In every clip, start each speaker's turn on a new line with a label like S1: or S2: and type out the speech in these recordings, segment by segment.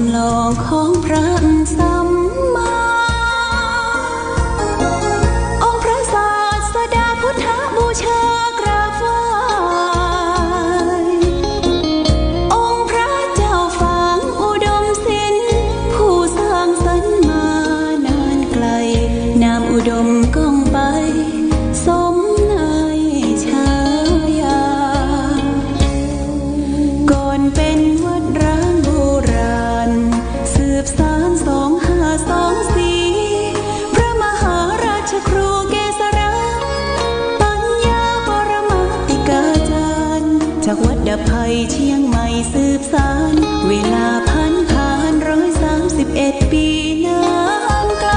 S1: ำลองของพระสัมมาองค์พระศาสดาพุทธบูชากราบไหว้องค์พระเจ้าฝางอุดมศิลป์ผู้สร้างสรรค์มานานไกลนามอุดมก้องไปสมในฉายาก่อนเป็นวัดร้างโบราณสืบสาน2524พระมหาราชครูเกษราปัญญาปรมาติกาจารย์จากวัดดะไพเชียงใหม่สืบสานเวลาผ่าน131 ปีนานไกล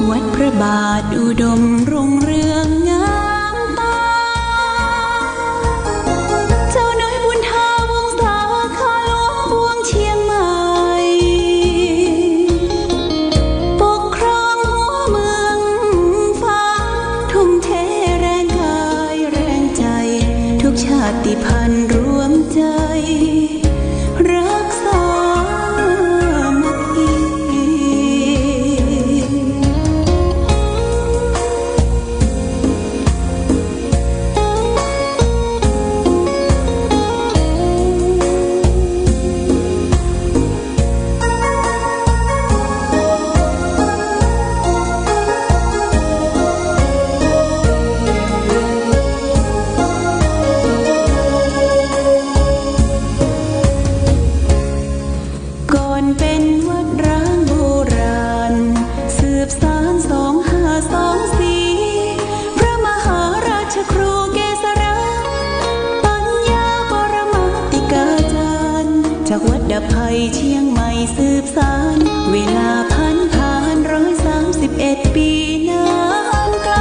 S1: วัดพระบาทอุดมรุ่งเรืองงามตาเจ้าน้อยบุญทาวงศาข้าหลวงบวงเชียงใหม่ปกครองหัวเมืองฟ้าทุ่มเทแรงกายแรงใจทุกชาติพันธุ์รวมใจรักษามัคคีก่อนเป็นวัดร้างโบราณสืบสาน2524พระมหาราชครูเกษราปัญญาปรมาติกาจารย์จากวัดดะไพเชียงใหม่สืบสานเวลาผ่าน131 ปีนานไกล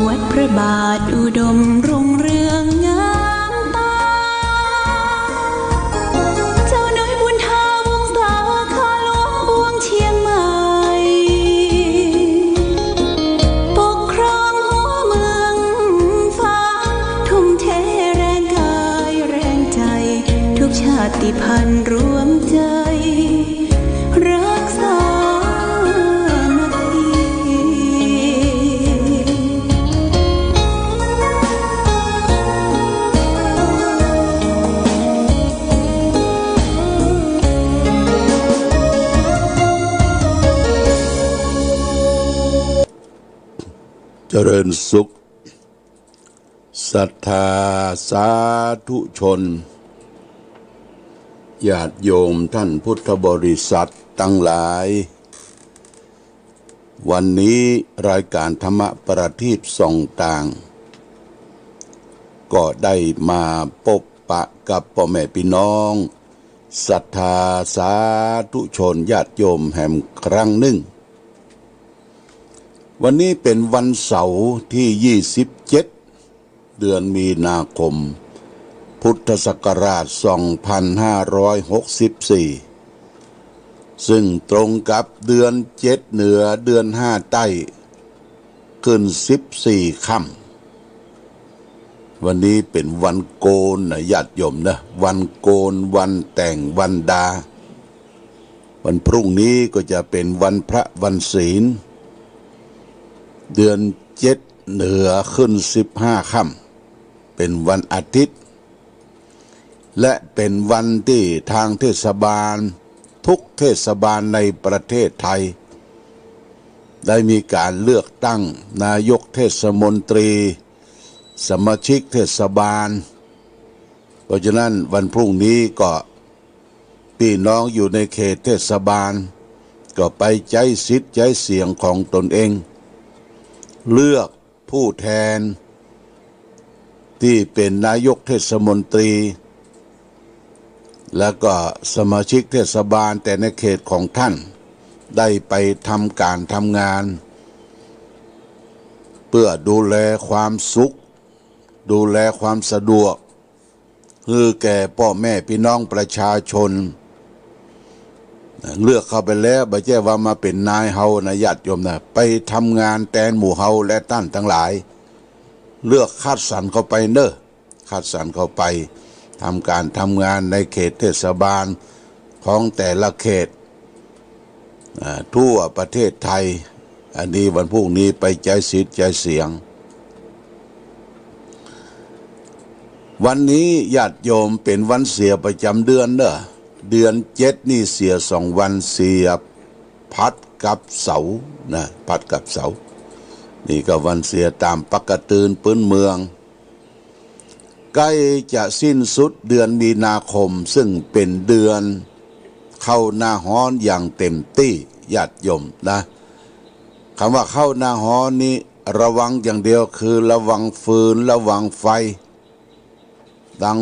S1: วัดพระบาทอุดมรุ่งเรืองงามตาเจ้าน้อยบุญทาวงศาข้าหลวงบวงเชียงใหม่ปกครองหัวเมืองฟ้าทุ่มเทแรงกายแรงใจทุกชาติพันธุ์รวมใจรักษามัคคี
S2: เจริญสุขศรัทธาสาธุชนญาติโยมท่านพุทธบริษัททั้งหลายวันนี้รายการธรรมประทีปส่องต่างก็ได้มาพบปะกับพ่อแม่พี่น้องศรัทธาสาธุชนญาติโยมแห่งครั้งหนึ่งวันนี้เป็นวันเสาร์ที่27เดือนมีนาคมพุทธศักราช2564ซึ่งตรงกับเดือน7เหนือเดือน5ใต้ขึ้น14ค่ำวันนี้เป็นวันโกนนะญาติโยมนะวันโกนวันแต่งวันดาวันพรุ่งนี้ก็จะเป็นวันพระวันศีลเดือน7เหนือขึ้น15ค่ำเป็นวันอาทิตย์และเป็นวันที่ทางเทศบาลทุกเทศบาลในประเทศไทยได้มีการเลือกตั้งนายกเทศมนตรีสมาชิกเทศบาลเพราะฉะนั้นวันพรุ่งนี้ก็พี่น้องอยู่ในเขตเทศบาลก็ไปใช้สิทธิ์ใช้เสียงของตนเองเลือกผู้แทนที่เป็นนายกเทศมนตรีแล้วก็สมาชิกเทศบาลแต่ในเขตของท่านได้ไปทำการทำงานเพื่อดูแลความสุขดูแลความสะดวกคือแก่พ่อแม่พี่น้องประชาชนเลือกเข้าไปแล้วไม่ใช่ว่ามาเป็นนายเฮานะญาติโยมนะไปทำงานแทนหมู่เฮาและท่านทั้งหลายเลือกคัดสรรเข้าไปเนอะคัดสรรเข้าไป ทำการทำงานในเขตเทศบาลของแต่ละเขตทั่วประเทศไทยอันนี้วันพรุ่งนี้ไปใจสิทธิ์ใจเสียงวันนี้ญาติโยมเป็นวันเสียประจำเดือนเด้อเดือน7นี่เสีย2 วันเสียพัดกับเสาร์นะพัดกับเสาร์นี่ก็วันเสียตามปกติพื้นเมืองใกล้จะสิ้นสุดเดือนมีนาคมซึ่งเป็นเดือนเข้าหน้าฮ้อนอย่างเต็มที่ญาติโยมนะคำว่าเข้าหน้าฮ้อนนี้ระวังอย่างเดียวคือระวังฟืนระวังไฟดัง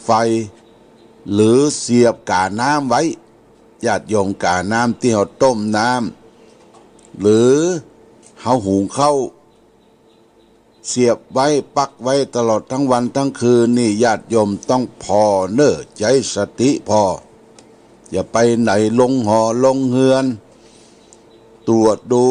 S2: ไฟหรือเสียบกาน้ำไว้ญาติโยมกาน้ำที่เราต้มน้ำหรือเราหุงข้าวเสียบไว้ปักไว้ตลอดทั้งวันทั้งคืนนี่ญาติโยมต้องพอเน้อใจสติพออย่าไปไหนลงหอลงเฮือนตรวจดู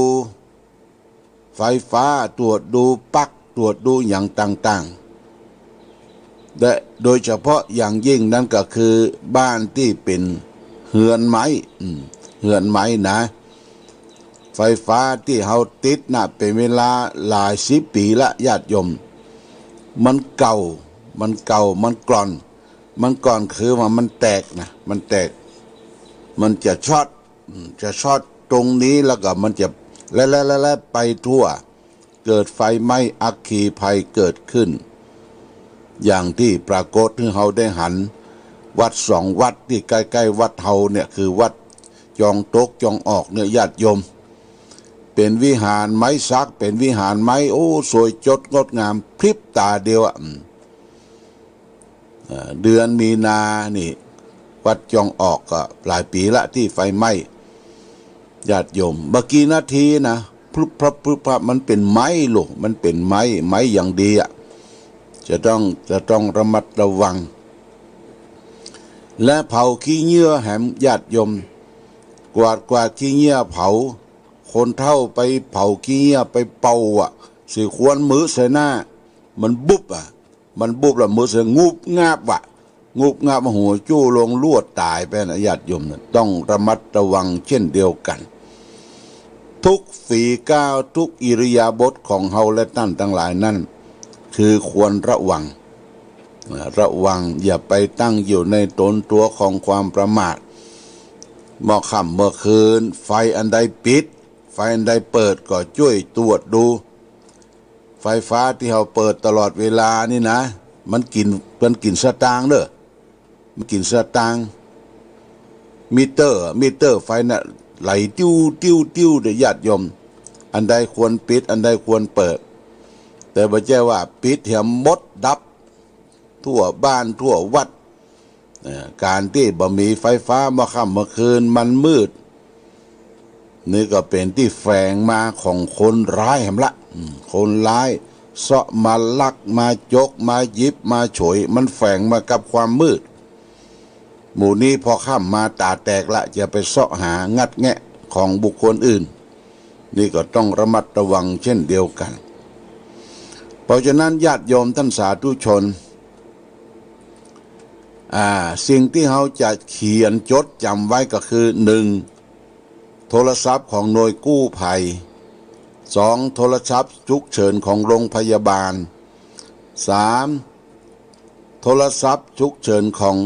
S2: ไฟฟ้าตรวจดูปลั๊กตรวจดูอย่างต่างๆและโดยเฉพาะอย่างยิ่งนั่นก็คือบ้านที่เป็นเฮือนไม้เฮือนไม้นะไฟฟ้าที่เขาติดน่ะเป็นเวลาหลาย10 ปีละญาติโยมมันเก่ามันกร่อนคือว่ามันแตกนะมันแตกมันจะช็อตตรงนี้แล้วก็มันจะและไปทั่วเกิดไฟไหม้อัคคีภัยเกิดขึ้นอย่างที่ปรากฏที่เขาได้หันวัด2 วัดที่ใกล้ๆวัดเฮาเนี่ยคือวัดจองตกจองออกเนี่ยญาติโยมเป็นวิหารไม้ซักเป็นวิหารไม้โอ้สวยจดงดงามพริบตาเดียวเดือนมีนานี่วัดจองออกก็หลายปีละที่ไฟไหม้ญาติโยมเมื่อกี้นาทีนะพรึบมันเป็นไม้ลูกมันเป็นไม้อย่างดีจะต้องระมัดระวังและเผาขี้เยื่อแหมญาติโยมกวาดขี้เยื่อเผาคนเฒ่าไปเผาขี้เยื่อไปเป่าสิควรมือใส่หน้ามันบุบแล้วมือใส่งุบงาบหัวจู้ลงลวดตายไปนะญาติโยมต้องระมัดระวังเช่นเดียวกันทุกฝีก้าวทุกอิริยาบถของเฮาและท่านทั้งหลายนั่นคือควรระวังอย่าไปตั้งอยู่ในตนตัวของความประมาทเมื่อค่ำเมื่อคืนไฟอันใดปิดไฟอันใดเปิดก็ช่วยตรวจดูไฟฟ้าที่เราเปิดตลอดเวลานี่นะมันกินสตางค์เด้อมันกินสตางค์มิเตอร์ไฟน่ะไหลติ้วเด้อญาติโยมอันใดควรปิดอันใดควรเปิดแต่บ่ใช่ว่าปิดเหี่ยมดดับทั่วบ้านทั่ววัดการที่บ่มีไฟฟ้าเมื่อค่ำเมื่อคืนมันมืดนี่ก็เป็นที่แฝงมาของคนร้ายแหมละคนร้ายเสาะมาลักมาจกมาหยิบมาฉวยมันแฝงมากับความมืดหมู่นี้พอค่ำมาตาแตกละจะไปเสาะหางัดแงะของบุคคลอื่นนี่ก็ต้องระมัดระวังเช่นเดียวกันเพราะฉะนั้นญาติโยมท่านสาธุชนสิ่งที่เขาจะเขียนจดจำไว้ก็คือ 1. โทรศัพท์ของหน่วยกู้ภัย 2. โทรศัพท์ฉุกเฉินของโรงพยาบาล 3. โทรศัพท์ฉุกเฉินของ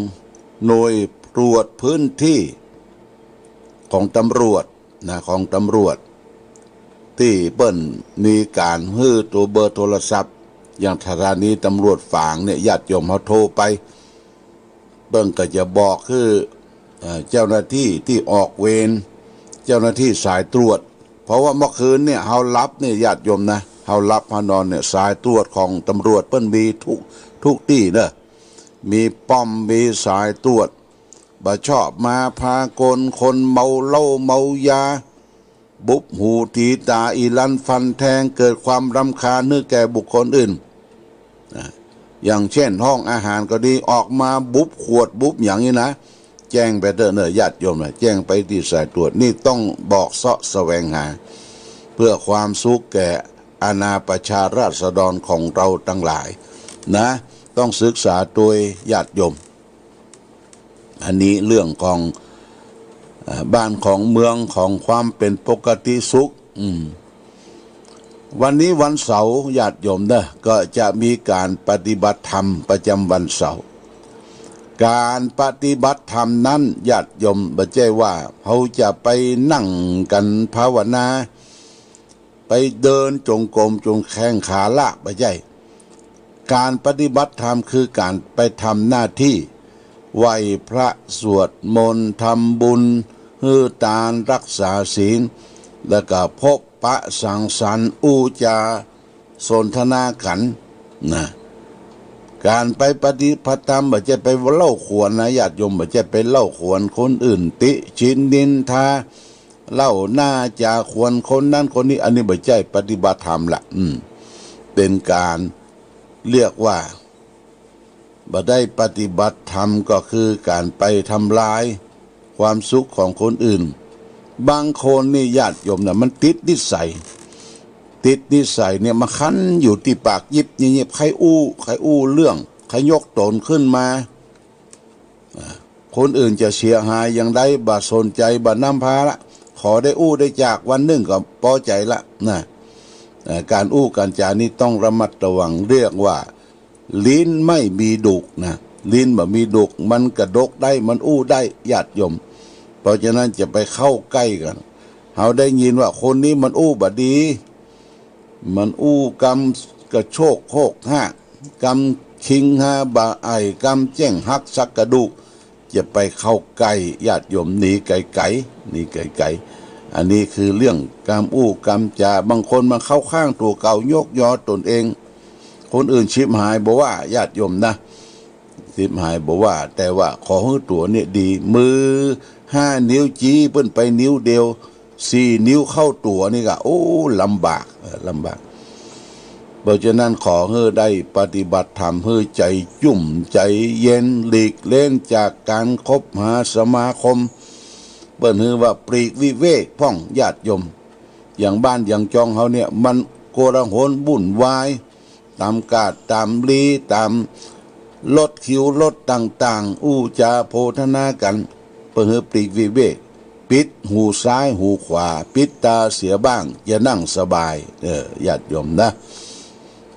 S2: หน่วยตรวจพื้นที่ของตำรวจที่เปิ้นมีการฮื้อตัวเบอร์โทรศัพท์อย่างสถานีตำรวจฝางเนี่ยญาติโยมเขาโทรไปเปิ้นก็จะบอกคือเจ้าหน้าที่ที่ออกเวรเจ้าหน้าที่สายตรวจเพราะว่าเมื่อคืนเนี่ยเฮารับเนี่ยญาติโยมนะเฮารับเฮานอนเนี่ยสายตรวจของตำรวจเปิ้นมีทุกที่เด้อมีป้อมมีสายตรวจบ่ชอบมาพากลคนเมาเหล้าเมายาบุบหูตีตาอีลันฟันแทงเกิดความรำคาญเนื้อแก่บุคคลอื่นอย่างเช่นห้องอาหารก็ดีออกมาบุบขวดบุบอย่างนี้นะแจ้งไปเถอะเนอะญาติโยมนะแจ้งไปที่สายตรวจนี่ต้องบอกเสาะแสวงหาเพื่อความสุขแก่อาณาประชาราษฎรของเราทั้งหลายนะ ต้องศึกษาโดยญาติโยมอันนี้เรื่องของบ้านของเมืองของความเป็นปกติสุขวันนี้วันเสาร์ญาติโยมนะก็จะมีการปฏิบัติธรรมประจำวันเสาร์การปฏิบัติธรรมนั้นญาติโยมบ่ใช่ว่าเขาจะไปนั่งกันภาวนาไปเดินจงกรมจงแข้งขาลากบ่ใช่การปฏิบัติธรรมคือการไปทำหน้าที่ไหว้พระสวดมนต์ทำบุญฮือทานรักษาศีลแล้วก็พบปะสังสรรค์อูจาสนทนากันนะการไปปฏิบัติธรรมบ่จะไปเล่าขวนนะญาติโยมบ่จะไปเล่าขวนคนอื่นติชินนินทาเล่าหน้าจาขวนคนนั้นคนนี้อันนี้บ่ใช่ปฏิบัติธรรมละเป็นการเรียกว่าบ่ได้ปฏิบัติธรรมก็คือการไปทำลายความสุขของคนอื่นบางคนนี่ญาติโยมนะมันติดนิสัยเนี่ยมาคั้นอยู่ที่ปากยิบเงียบใครอู้เรื่องใครยกตนขึ้นมาคนอื่นจะเสียหายอย่างไรบ่สนใจบ่นำพาละขอได้ได้จากวันหนึ่งก็พอใจละนะการการจานี้ต้องระมัดระวังเรียกว่าลิ้นไม่มีดุกนะลิ้นบ่มีดุกมันกระดกได้มันได้ญาติโยมเพราะฉะนั้นจะไปเข้าใกล้กันเขาได้ยินว่าคนนี้มันบ่ดีมันกำกระโชกโคกห้ากำคิงหาบาไอกำแจ้งหักสักกระดูจะไปเข้าใกล้ญาติโยมหนีไกลอันนี้คือเรื่องกำกำจาบางคนมาเข้าข้างตัวเก่ายกยอตนเองคนอื่นชิบหายบอกว่าญาติโยมนะชิบหายบอกว่าแต่ว่าขอให้ตัวเนี่ยดีมือ5 นิ้วจี้เปิ้นไปนิ้วเดียว4 นิ้วเข้าตัวนี่ก็ลำบากเพราะฉะนั้นขอให้ได้ปฏิบัติธรรมให้ใจจุ่มใจเย็นหลีกเล่นจากการคบหาสมาคมเปิ้นฮือว่าปลีกวิเวกพ่องญาติโยมอย่างบ้านอย่างจองเฮาเนี่ยมันโกลาหลวุ่นวายตามกาดตามลีตามรถคิวรถต่างๆจาโพธนากันเปิ้นฮือปลีกวิเวกปิดหูซ้ายหูขวาปิดตาเสียบ้างจะนั่งสบายญาติโยมนะ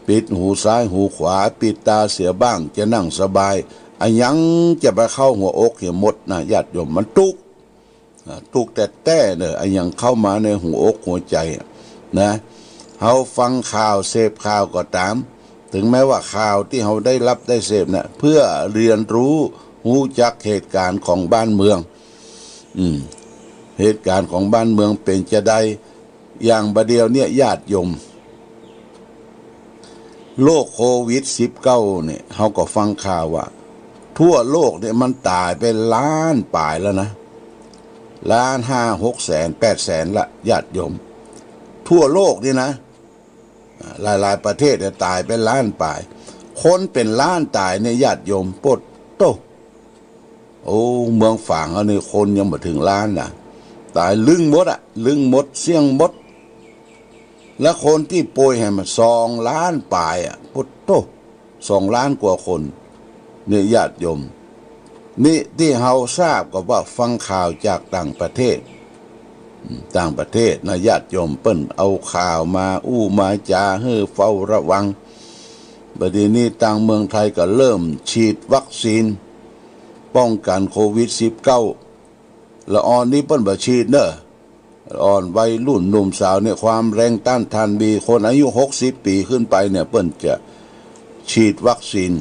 S2: ปิดหูซ้ายหูขวาปิดตาเสียบ้างจะนั่งสบายอันยังจะไปเข้าหัวอกเหี่ยหมดนะญาติโยมมันตุกแต่เนี่ยอันยังเข้ามาในหัวอกหัวใจนะเฮาฟังข่าวเสพข่าวก็ตามถึงแม้ว่าข่าวที่เฮาได้รับได้เสพน่ะเพื่อเรียนรู้รู้จักเหตุการณ์ของบ้านเมืองเหตุการณ์ของบ้านเมืองเป็นจะได้อย่างบะเดียวเนี่ยญาติโยมโรคโควิด-19เนี่ยเฮาก็ฟังข่าวว่าทั่วโลกเนี่ยมันตายไปล้านปลายแล้วนะ1,500,000 600,000 800,000ละญาติโยมทั่วโลกนี่นะหลายๆประเทศเนี่ยตายไปล้านปลายคนเป็นล้านตายเนี่ยญาติโยมปดโตเมืองฝางเอานี่คนยังบ่ถึงล้านนะตายลึงหมดเสี่ยงหมดแล้วคนที่ป่วยให้มัน2 ล้านปลายพุทโธ2 ล้านกว่าคนเนี่ยญาติโยมนี่ที่เฮาทราบก็ว่าฟังข่าวจากต่างประเทศนะญาติโยมเปิ้นเอาข่าวมามาจาให้เฝ้าระวังบัดนี้ทางเมืองไทยก็เริ่มฉีดวัคซีนป้องกันโควิด-19ละออนนี้เปิ้นบ่ฉีดเด้ออ่อนวัยรุ่นหนุ่มสาวเนี่ยความแรงต้านทานมีคนอายุ60 ปีขึ้นไปเนี่ยเปิ้นจะฉีดวัคซีน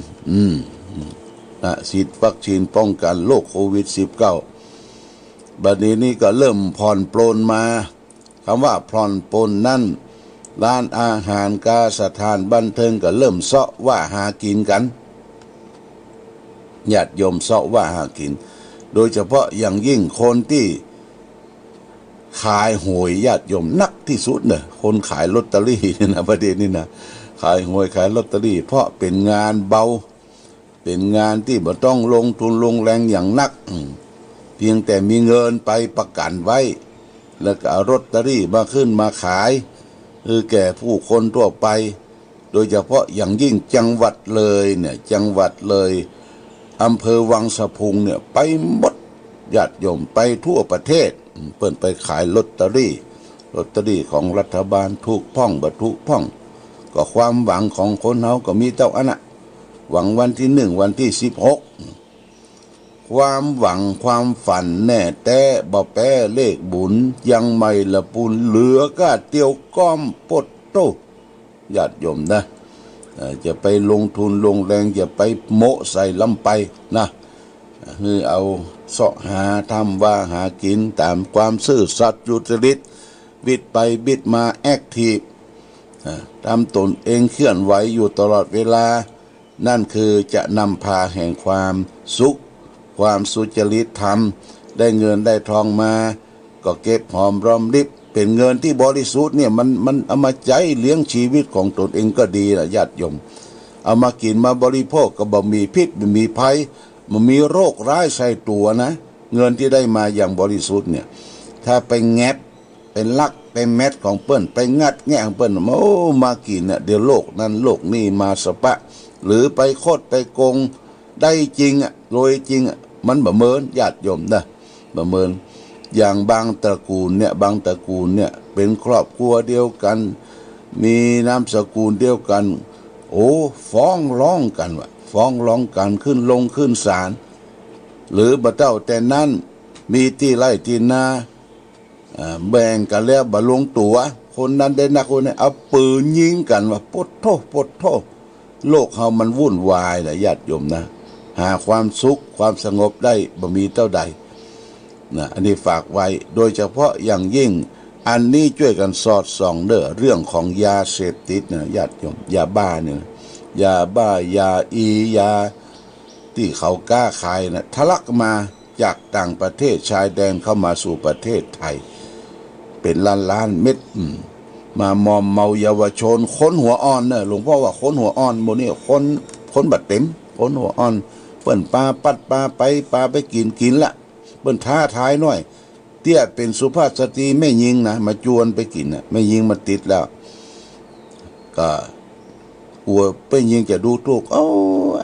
S2: ฉีดวัคซีนป้องกันโรคโควิด-19บัดนี้ก็เริ่มผ่อนปลนมาคำว่าผ่อนปลนนั่นร้านอาหารกาสถานบันเทิงก็เริ่มเสาะว่าหากินกันญาติโยมเสาะว่าหากินโดยเฉพาะอย่างยิ่งคนที่ขายหวยญาติโยมนักที่สุดเนี่ยคนขายลอตเตอรี่นี่นะประเด็นนี้นะขายหวยขายลอตเตอรี่เพราะเป็นงานเบาเป็นงานที่บ่ต้องลงทุนลงแรงอย่างนักเพียงแต่มีเงินไปประกันไว้แล้วก็เอาลอตเตอรี่มาขึ้นมาขายแก่ผู้คนทั่วไป โดยเฉพาะอย่างยิ่งจังหวัดเลยเนี่ยจังหวัดเลยอำเภอวังสะพุงเนี่ยไปหมดญาติโยมไปทั่วประเทศเปิ้นไปขายลอตเตอรี่ของรัฐบาลถูกพ่องบ่ถูกพ่องก็ความหวังของคนเฮาก็มีเท่านั้นหวังวันที่1วันที่16ความหวังความฝันแน่แต่บ่แป้เลขบุญยังไม่ละปุนเหลือก็เตียวก้อมปดโตญาติโยมนะจะไปลงทุนลงแรงอย่าไปโมใส่ลำไปนะคือเอาเสาะหาทำว่าหากินตามความซื่อสัตย์สุจริตบิดไปบิดมาแอคทีฟทำตนเองเคลื่อนไหวอยู่ตลอดเวลานั่นคือจะนำพาแห่งความสุขความสุจริตธรรมได้เงินได้ทองมาก็เก็บหอมรอมริบเป็นเงินที่บริสุทธิ์เนี่ยมันเอามาใจเลี้ยงชีวิตของตนเองก็ดีนะญาติโยมเอามากินมาบริโภคก็บ่มีพิษบ่มีภัยมันมีโรคร้ายใส่ตัวนะเงินที่ได้มาอย่างบริสุทธิ์เนี่ยถ้าไปแงบเป็นลักเป็นเม็ดของเปิ้นไปงัดแง่ของเปิ้นมากินเนี่ยเดี๋ยวโลกนั้นโลกนี้มาสปะหรือไปโคตรไปโกงได้จริงโดยจริงมันบ่เมินญาติโยมนะบ่เมินอย่างบางตระกูลเนี่ยเป็นครอบครัวเดียวกันมีนามสกุลเดียวกันฟ้องร้องกันฟ้องร้องกันขึ้นศาลหรือบ่เต้าแต่นั้นมีที่ไร่ที่นาแบ่งกันแล้วบ่ลงตัวคนนั้นได้นักคนนี้เอาปืนยิงกันปดโทโลกเฮามันวุ่นวายแหละญาติโยมนะหาความสุขความสงบได้บ่มีเท่าใดนะอันนี้ฝากไว้โดยเฉพาะอย่างยิ่งอันนี้ช่วยกันสอดส่องเรื่องของยาเสพติดนะญาติโยมยาบ้าเนี่ยยาบ้ายายาที่เขากล้าขายนะทะลักมาจากต่างประเทศชายแดนเข้ามาสู่ประเทศไทยเป็นล้านเม็ดมามอมเมาเยาวชนคนหัวอ่อนเนี่ยหลวงพ่อว่าคนหัวอ่อนโมนี่คนบัดเต็มคนหัวอ่อนเปิ้นปลาปัดปลาไปกินละเปิ้นท้าทายหน่อยเตี้ยเป็นสุภาพสตรีไม่ยิงนะมาจวนไปกินนะไม่ยิงมาติดแล้วก็กลัวไปยิงจะดูถูก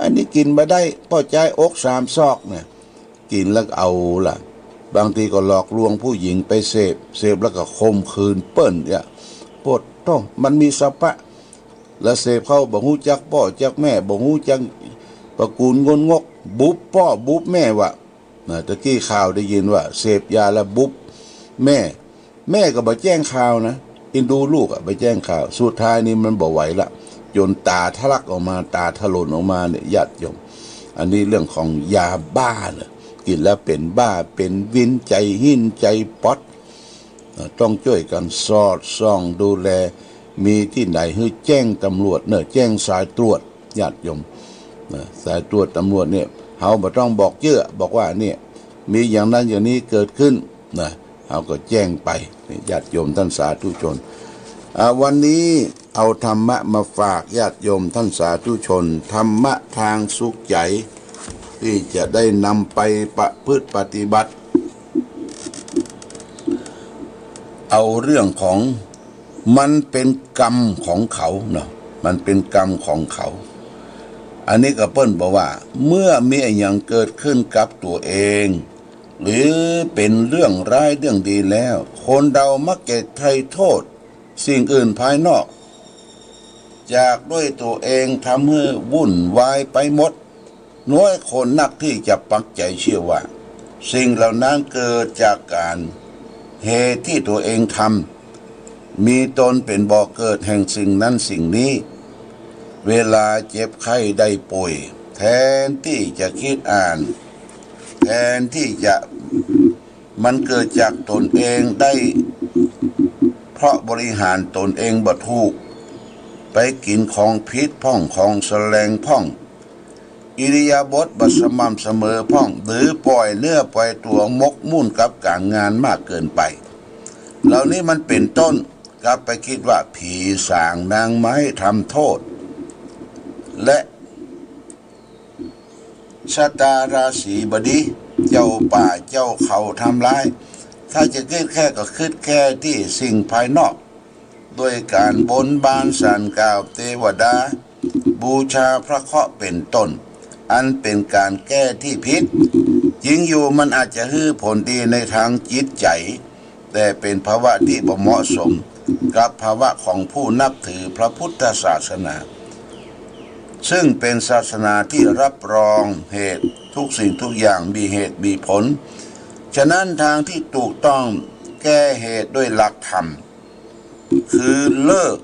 S2: อันนี้กินมาได้พ่อใจอก3 ซอกเนี่ยกินแล้วเอาล่ะบางทีก็หลอกลวงผู้หญิงไปเสพแล้วก็ข่มขืนเปิ้นเนี่ยปวดท้องมันมีสภะแล้วเสพเข้าบ่ฮู้จักพ่อจักแม่บ่ฮู้จักตระกูลงนงกบุบพ่อบุบแม่วะตะกี้ข่าวได้ยินว่าเสพยาแล้วบุบแม่ก็บ่แจ้งข่าวนะอินดูลูกไปแจ้งข่าวสุดท้ายนี่มันบ่ไหวละจนตาทะลักออกมาตาถลนออกมาเนี่ยญาติโยมอันนี้เรื่องของยาบ้าเนี่ยกินแล้วเป็นบ้าเป็นวินใจหินใจป๊อดต้องช่วยกันสอดส่องดูแลมีที่ไหนให้แจ้งตำรวจแจ้งสายตรวจญาติโยมสายตรวจตำรวจเนี่ยเขาบ่ต้องบอกเยอะบอกว่าเนี่ยมีอย่างนั้นอย่างนี้เกิดขึ้นเขาก็แจ้งไปญาติโยมท่านสาธุชนวันนี้เอาธรรมะมาฝากญาติโยมท่านสาธุชนธรรมะทางสุขใจที่จะได้นำไปประพฤติปฏิบัติเอาเรื่องของมันเป็นกรรมของเขามันเป็นกรรมของเขาอันนี้ก็เปิ้นบอกว่าเมื่อมีอย่างเกิดขึ้นกับตัวเองหรือเป็นเรื่องร้ายเรื่องดีแล้วคนเรามักจะไถ่โทษสิ่งอื่นภายนอกจากด้วยตัวเองทำให้วุ่นวายไปหมดน้อยคนนักที่จะปักใจเชื่อว่าสิ่งเหล่านั้นเกิดจากการเหตุที่ตัวเองทำมีตนเป็นบ่อเกิดแห่งสิ่งนั้นสิ่งนี้เวลาเจ็บไข้ได้ป่วยแทนที่จะคิดอ่านแทนที่จะมันเกิดจากตนเองได้เพราะบริหารตนเองบ่ถูกไปกินของพิษพ่องของแสลงพ่องอิริยาบถบ่สม่ำเสมอพ่องหรือปล่อยเนื้อปล่อยตัวมกมุ่นกับการงานมากเกินไปเหล่านี้มันเป็นต้นกลับไปคิดว่าผีสางนางไม้ทำโทษและชะตาราศีบดีเจ้าป่าเจ้าเขาทำร้ายถ้าจะคิดแค่ก็คิดแค่ที่สิ่งภายนอก ด้วยการบนบานสานกล่าวเทวดาบูชาพระเคราะห์เป็นต้นอันเป็นการแก้ที่ผิดจริงอยู่มันอาจจะให้ผลดีในทางจิตใจแต่เป็นภาวะที่บ่เหมาะสมกับภาวะของผู้นับถือพระพุทธศาสนาซึ่งเป็นศาสนาที่รับรองเหตุทุกสิ่งทุกอย่างมีเหตุมีผลฉะนั้นทางที่ถูกต้องแก้เหตุด้วยหลักธรรมคือเลิก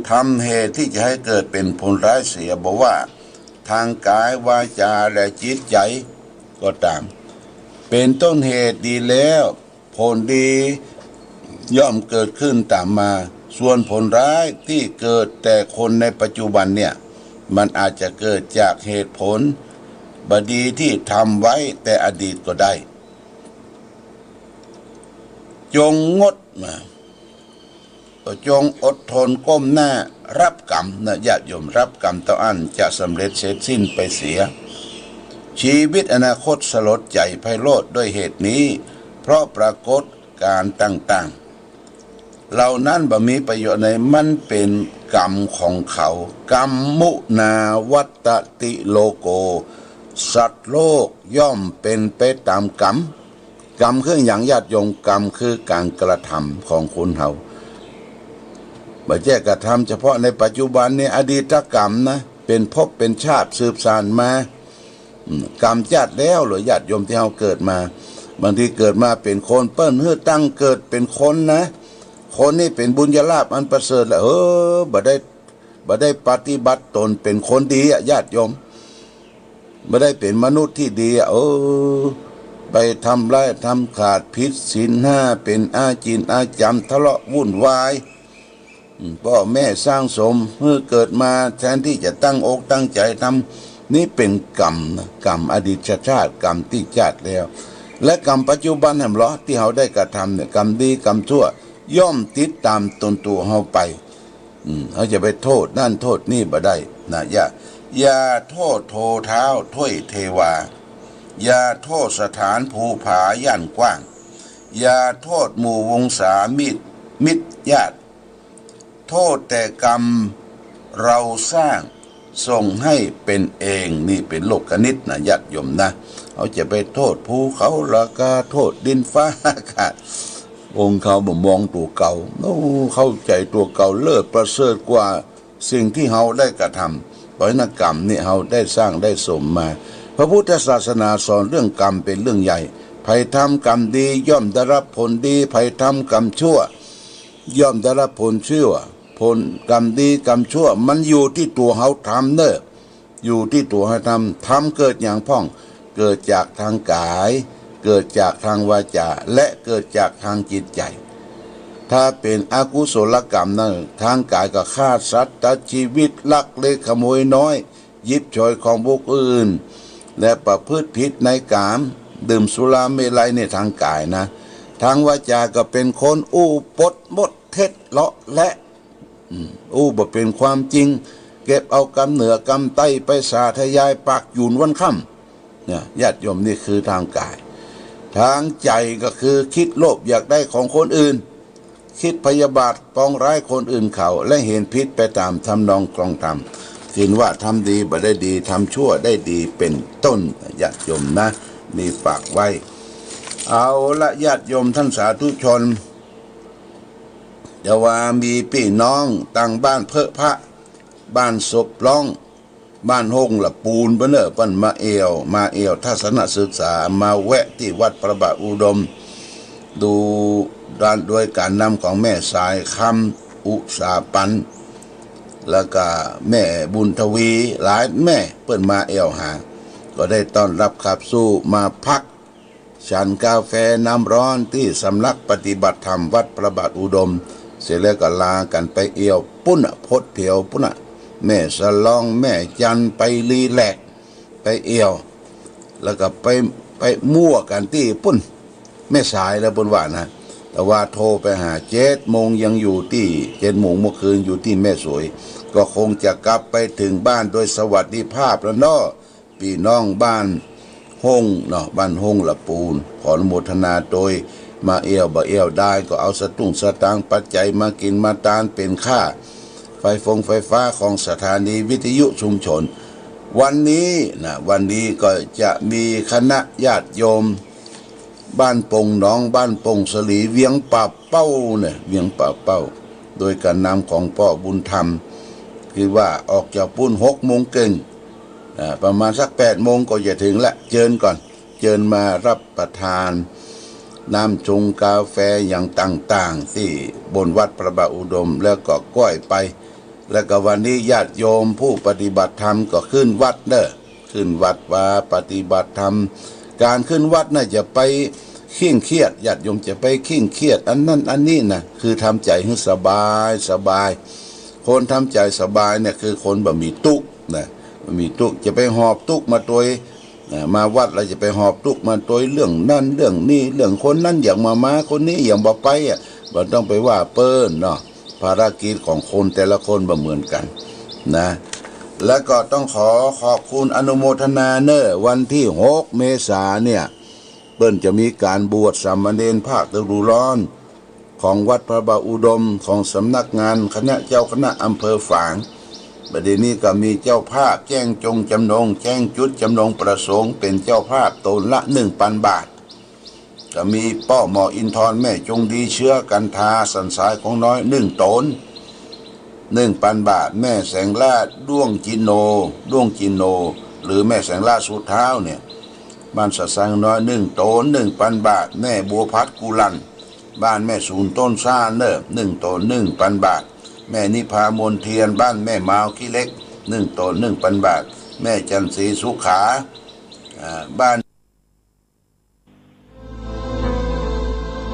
S2: ทำเหตุที่จะให้เกิดเป็นผลร้ายเสียบอกว่าทางกายวาจาและจิตใจก็ตามเป็นต้นเหตุดีแล้วผลดีย่อมเกิดขึ้นตามมาส่วนผลร้ายที่เกิดแต่คนในปัจจุบันเนี่ยมันอาจจะเกิดจากเหตุผลบดีที่ทำไว้แต่อดีตก็ได้จงงดมาจงอดทนก้มหน้ารับกรรมนะญาติโยมรับกรรมต่ออันจะสำเร็จเสร็จสิ้นไปเสียชีวิตอนาคตสลดใจไพโรจน์ด้วยเหตุนี้เพราะปรากฏการต่างๆเหล่านั้นบ่มีประโยชน์ในมันเป็นกรรมของเขากรรมมุนาวัตติโลโกสัตว์โลกย่อมเป็นไปตามกรรมกรรมคืออย่างญาติโยมกรรมคือการกระทำของคนเฮาบ่ใช่กระทำเฉพาะในปัจจุบันในอดีตกรรมนะเป็นภพเป็นชาติสืบสานมากรรมชาติแล้วหรือญาติโยมที่เฮาเกิดมาบางทีเกิดมาเป็นคนเปิ้นเฮือตั้งเกิดเป็นคนนะคนนี่เป็นบุญญาลาภอันประเสริฐแล้วบ่ได้ปฏิบัติตนเป็นคนดีญาติโยมบ่ได้เป็นมนุษย์ที่ดีไปทำร้ายทำขาดผิดศีลห้าเป็นอาจินอาจำทะเลาะวุ่นวายพ่อแม่สร้างสมเมื่อเกิดมาแทนที่จะตั้งอกตั้งใจทำนี่เป็นกรรมนะกรรมอดีตชาติกรรมที่ชาติแล้วและกรรมปัจจุบันแห่งเราที่เราได้กระทำเนี่ยกรรมดีกรรมชั่วย่อมติดตามตนตัวเราไปเขาจะไปโทษนั่นโทษนี่บ่ได้นะอย่าโทษโทเท้าถ้วยเทวาอย่าโทษสถานภูผาย่านกว้างอย่าโทษหมู่วงศามิตรญาติโทษแต่กรรมเราสร้างส่งให้เป็นเองนี่เป็นโลกนิตนะญาติโยมนะเขาจะไปโทษภูเขาราคาโทษดินฟ้าอากาศองค์เขาบ่มองตัวเก่าเข้าใจตัวเก่าเลิศประเสริฐกว่าสิ่งที่เขาได้กระทำเพราะนักกรรมนี่เขาได้สร้างได้สมมาพระพุทธศาสนาสอนเรื่องกรรมเป็นเรื่องใหญ่ใครทำกรรมดีย่อมได้รับผลดีใครทำกรรมชั่วย่อมได้รับผลชั่วผลกรรมดีกรรมชั่วมันอยู่ที่ตัวเขาทำเนอะอยู่ที่ตัวเขาทำเกิดอย่างพ่องเกิดจากทางกายเกิดจากทางวาจาและเกิดจากทางจิตใจถ้าเป็นอกุศลกรรมนั้นทางกายก็ฆ่าสัตว์ตัดชีวิตลักเล็กขโมยน้อยยิบฉวยของบุคคลอื่นและประพฤติผิดในกามดื่มสุราเมลัยในทางกายนะทางวาจาก็เป็นคนอู้ปดมดเท็จเลาะและบ่เป็นความจริงเก็บเอากำเหนือกำไต้ไปสาธยายปากยุนวันค่ำเนี่ยญาติโยมนี่คือทางกายทางใจก็คือคิดโลภอยากได้ของคนอื่นคิดพยาบาทปองร้ายคนอื่นเขาและเห็นพิษไปตามทำนองกลองทำคิดว่าทำดีบ่ได้ดีทำชั่วได้ดีเป็นต้นญาติโยมนะนี่ฝากไว้เอาละญาติโยมท่านสาธุชนจะว่ามีพี่น้องต่างบ้านเพอพระบ้านศพร้องบ้านหงละปูนเนอปั้นมาเอวทัศนศึกษามาแวะที่วัดประบาอุดมดูด้านด้วยการนำของแม่สายคำอุสาปันแล้วก็แม่บุญทวีหลายแม่เปิ้นมาหาก็ได้ต้อนรับขับสู้มาพักฉันกาแฟน้ำร้อนที่สำนักปฏิบัติธรรมวัดประบาอุดมเสร็จแล้วก็ลากันไปปุ้นพดเถียวปุ้นแม่สลองแม่จันไปรีแลกไปแล้วก็ไปมั่วกันที่ปุ้นแม่สายแล้วปุ้นว่านะแต่ว่าโทรไปหา7 โมงยังอยู่ที่7 โมงเมื่อคืนอยู่ที่แม่สวยก็คงจะกลับไปถึงบ้านโดยสวัสดิภาพแล้วเนาะพี่น้องบ้านหงเนาะบ้านหงละปูนขออนุโมทนาโดย มาเอวบ่เอวได้ก็เอาสตุ้งสตางค์ปัจจัยมากินมาทานเป็นค่าไฟฟ้าของสถานีวิทยุชุมชนวันนี้ก็จะมีคณะญาติโยมบ้านปงหนองบ้านปงสลีเวียงป่าเป้าเวียงป่าเป้าโดยการนำของพ่อบุญธรรมคือว่าออกจากปุ้น6 โมงเก่งประมาณสัก8 โมงก็จะถึงละเชิญก่อนเชิญมารับประทานน้ำชงกาแฟอย่างต่างๆที่บนวัดพระบาทอุดมแล้วก็ก้อยไปแล้วก็วันนี้ญาติโยมผู้ปฏิบัติธรรมก็ขึ้นวัดขึ้นวัดว่าปฏิบัติธรรมการขึ้นวัดน่ะจะไปขิ้งเครียดญาติโยมจะไปขิ้งเครียดอันนั้นอันนี้นะคือทำใจให้สบายคนทำใจสบายเนี่ยคือคนบ่มีทุกข์บ่มีทุกข์จะไปหอบทุกข์มาตัวมาวัดเราจะไปหอบทุกข์มาตัวเรื่องนั่นเรื่องนี้เรื่องคนนั้นอย่างมาคนนี้อย่างบ่ไปบ่ต้องไปว่าเปิ้นเนาะภารกิจของคนแต่ละคนบ่เหมือนกันนะแล้วก็ต้องขอบคุณอนุโมทนาวันที่6 เมษายนเนี่ยเปิ้นจะมีการบวชสามเณรภาคฤดูร้อนของวัดพระบาทอุดมของสำนักงานคณะเจ้าคณะอำเภอฝางประเดี๋ยวนี้ก็มีเจ้าภาพแจ้งจงจำนงแจ้งจุดจำนงประสงค์เป็นเจ้าภาพตนละ 1,000 บาทก็มีป้อหมออินทร์แม่จงดีเชื้อกันทาสันสายของน้อย1 ตน 1,000 บาทแม่แสงลาดด้วงจินโนหรือแม่แสงลาดสุดเท้าเนี่ยบ้านสัตว์สายน้อย1 ตน 1,000 บาทแม่บัวพัดกุลันบ้านแม่ศูนย์ต้นซ่า1 ตน 1,000 บาทแม่นิพามนเทียนบ้านแม่มาวขี้เล็ก1 ตน 1,000 บาทแม่จันทรีสุขาบ้าน